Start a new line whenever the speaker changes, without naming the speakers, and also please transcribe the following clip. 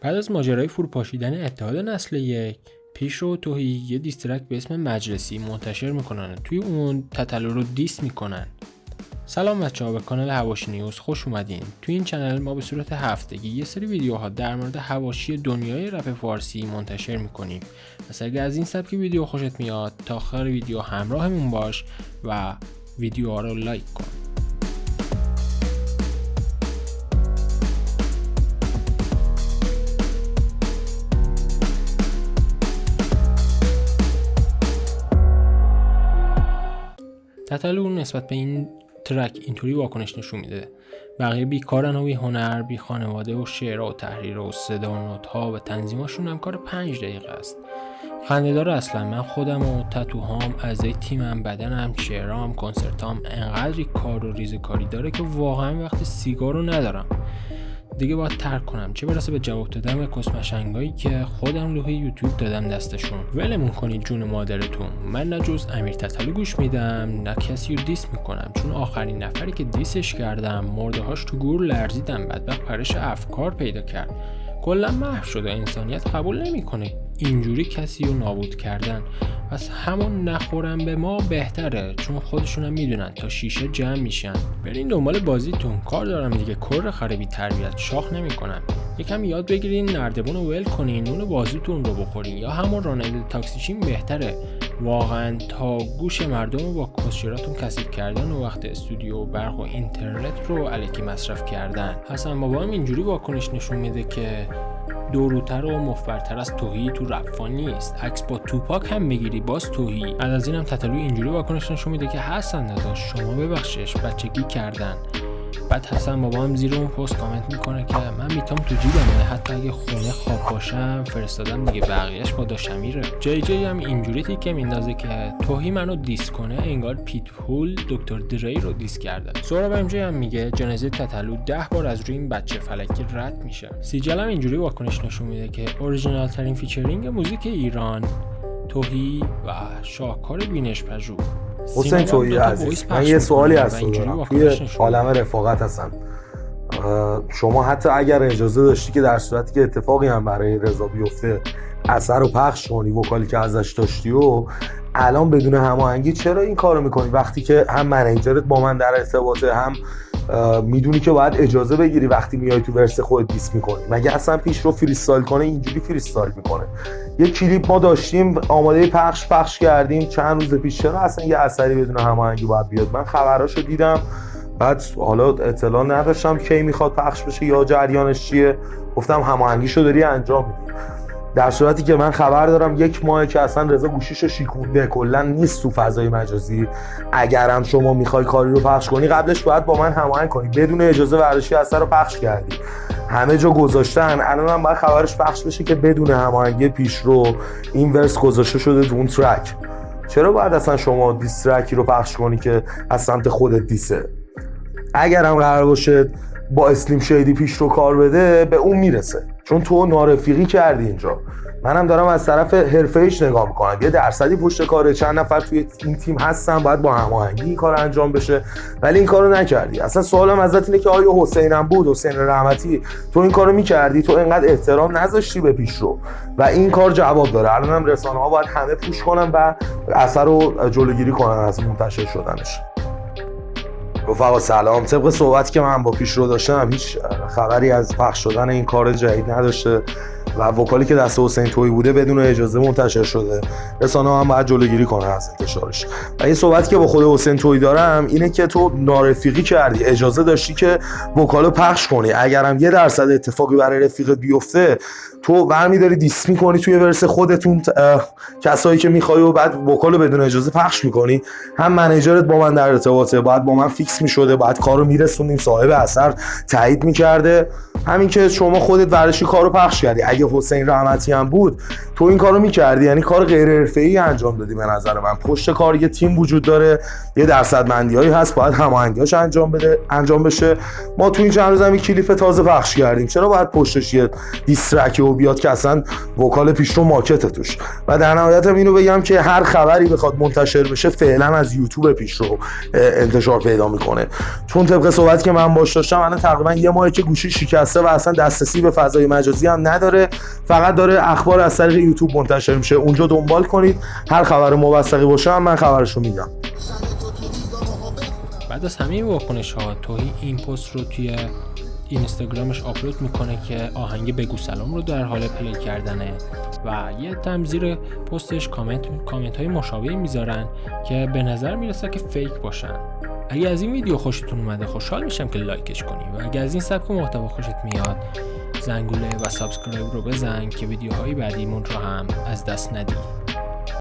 بعد از ماجرای فروپاشیدن اتحاد نسل یک، پیشرو و توهی یه دیسترک به اسم مجلسی منتشر میکنن. توی اون تتلو رو دیس میکنن. سلام بچه‌ها، به کانال حواشی نیوز خوش اومدین. توی این چنل ما به صورت هفتگی یه سری ویدیوها در مورد حواشی دنیای رپ فارسی منتشر میکنیم. پس اگه از این سبک ویدیو خوشت میاد تا آخر ویدیو همراهمون باش و ویدیوها رو لایک کن. تتلو نسبت به این ترک اینطوری واکنش نشون میده: بقیه بیکارن و بی هنر، بی خانواده و شعر و تحریر و صدا و نوت‌ها و تنظیماشون هم کار 5 دقیقه است. خنده‌دار اصلا. من خودم و تتوهام، اعضای تیمم، بدنم، شعرام، کنسرتام انقدری کار و ریزکاری داره که واقعا وقت سیگار رو ندارم. دیگه باید ترک کنم، چه برسه به جواب دادن به کسمشنگایی که خودم لوح یوتیوب دادم دستشون. ولمون کنید جون مادرتون. من نه جز امیر تتلو گوش میدم نه کسی رو دیس میکنم، چون آخرین نفری که دیسش کردم مردهاش تو گور لرزیدن. بدبخت پرش افکار پیدا کرد، کلا محو شده. انسانیت قبول نمیکنه اینجوری کسی رو نابود کردن. پس همون نخورن به ما بهتره، چون خودشونم میدونن تا شیشه جمع میشن. برین دنبال بازیتون، کار دارم دیگه. کر خرابی تربیت شاخ نمیکنن. یکم یاد بگیرین، نردبون رو ول کنین، نون بازیتون رو بخورین، یا همون راننده تاکسیشین بهتره واقعا تا گوش مردم رو با کسچراتون کثیف کردن و وقت استودیو و برق و اینترنت رو الکی مصرف کردن. حسن بابا هم اینجوری واکنش نشون میده که دوروتر و مفبرتر از توهی تو رپفان نیست. عکس با توپاک هم بگیری باز توهی. بعد از اینم تتلو اینجوری واکنش نشون میده که حسن نداشت شما ببخشش، بچگی کردن. بعد حسن بابا هم زیر اون پست کامنت میکنه که من میتام تو جیبمه، حتی اگه خونه خواب باشم فرستادم دیگه، بقیهش با داشمیره. جی هم اینجوری تیکه میندازه که توهی منو دیس کنه انگار پیتبول دکتر دری رو دیس کرده. سهراب ام جی هم میگه جنازه تتلو 10 بار از روی این بچه فلکی رد میشه. سیجل هم اینجوری واکنش نشون میده که اوریجینال ترین فیچرینگ موزیک ایران، توهی و شاهکار بینش پژوه.
حسین تویی عزیز، من یه سوالی هست دارم. توی عالم رفاقت هستن، شما حتی اگر اجازه داشتی که در صورتی که اتفاقی هم برای رضا بیفته اثر رو پخش کنی، وکالی که ازش داشتی، و الان بدون هماهنگی چرا این کارو میکنی؟ وقتی که هم منیجرت با من در ارتباطه، هم میدونی که باید اجازه بگیری وقتی میای تو ورس خودت دیس میکنی. مگه اصلا پیش رو فریستایل کنه اینجوری فریستایل میکنه؟ یه کلیپ ما داشتیم آماده پخش کردیم چند روز پیش، چرا اصلا یه اثری بدون هماهنگی باید بیاد؟ من خبراشو دیدم، بعد حالا اطلاع نداشتم کی میخواد پخش بشه یا جریانش چیه، گفتم هماهنگیشو داری انجام میدی، در صورتی که من خبر دارم 1 ماه که اصلا رضا گوشیشو شیکونده، کلا نیست تو فضای مجازی. اگرم شما میخوای کاری رو پخش کنی قبلش باید با من هماهنگ کنی. بدون اجازه ورشی اثر رو پخش کردی، همه جا گذاشتن، الان هم باید خبرش پخش بشه که بدون هماهنگی پیشرو این ورس گذاشته شده تو اون ترک. چرا باید اصلا شما دیسترکی رو پخش کنی که از سمت خودت دیسه؟ اگرم قرار باشه با اسلیم شیدی پیشرو کار بده، به اون میرسه، چون تو نارفیقی کردی اینجا. منم دارم از طرف حرفه‌ایش نگاه میکنم، یه درصدی پشت کاره، چند نفر توی این تیم هستن، باید با هماهنگی این کار انجام بشه، ولی این کارو نکردی. اصلا سوالم ازت اینه که آیا حسینم بود، حسین رحمتی، تو این کارو میکردی؟ تو اینقدر احترام نذاشتی به پیشرو و این کار جواب داره. الانم رسانه‌ها باید همه پوش کنن و اثر رو جلوگیری کنن از منتشر شدنش. رفقا سلام. طبق صحبتی که من با پیشرو داشتم هیچ خبری از پخش شدن این کار جدید نداشته و وکالی که دست حسین تویی بوده بدون اجازه منتشر شده. رسانه‌ها هم باید جلوگیری کنن از انتشارش. و این صحبتی که با خود حسین تویی دارم اینه که تو نارفیقی کردی، اجازه داشتی که وکالو پخش کنی. اگرم 1% اتفاقی برای رفیقت بیفته، تو برمی‌داری دیس می‌کنی توی ورس خودتون کسایی که می‌خوای و بعد وکالو بدون اجازه پخش می‌کنی. هم منیجرت با من در ارتباطه، باید با من فیکس می‌شده، باید کارو میرسونیم، صاحب اثر تایید می‌کرده. همین که شما خودت ورشی کارو پخش کردی. اگه حسین رحمتی هم بود تو این کارو می‌کردی، یعنی کار غیر حرفه‌ای انجام دادی. به نظر من پشت کار یه تیم وجود داره، یه درصدمندیایی هست، باید هماهنگیاش انجام بشه. ما تو این چند روز هم کلیپ تازه پخش کردیم، چرا باید پشتش یه دیسترک و بیاد که اصلا وکال پیشرو ماکت توش؟ و در نهایت هم اینو بگم که هر خبری بخواد منتشر بشه فعلا از یوتیوب پیشرو انتشار پیدا میکنه، چون طبق صحبتی که من باش داشتم الان تقریبا 1 ماه که گوشی شکسته بسته و اصلا دسترسی به فضای مجازی هم نداره، فقط داره اخبار از طریق یوتیوب منتشر میشه. اونجا دنبال کنید، هر خبر موثقی باشه من خبرشو میدم.
بعد از همه واکنش ها توهی این پست رو توی اینستاگرامش آپلود میکنه که آهنگ بگو سلام رو در حال پلی کردنه و یه تم زیر پستش کامنت های مشابهی میذارن که به نظر میرسه که فیک باشن. اگه از این ویدیو خوشتون اومده خوشحال میشم که لایکش کنی و اگه از این سبک محتوا خوشت میاد زنگوله و سابسکرایب رو بزن که ویدیوهای بعدیمون رو هم از دست ندی.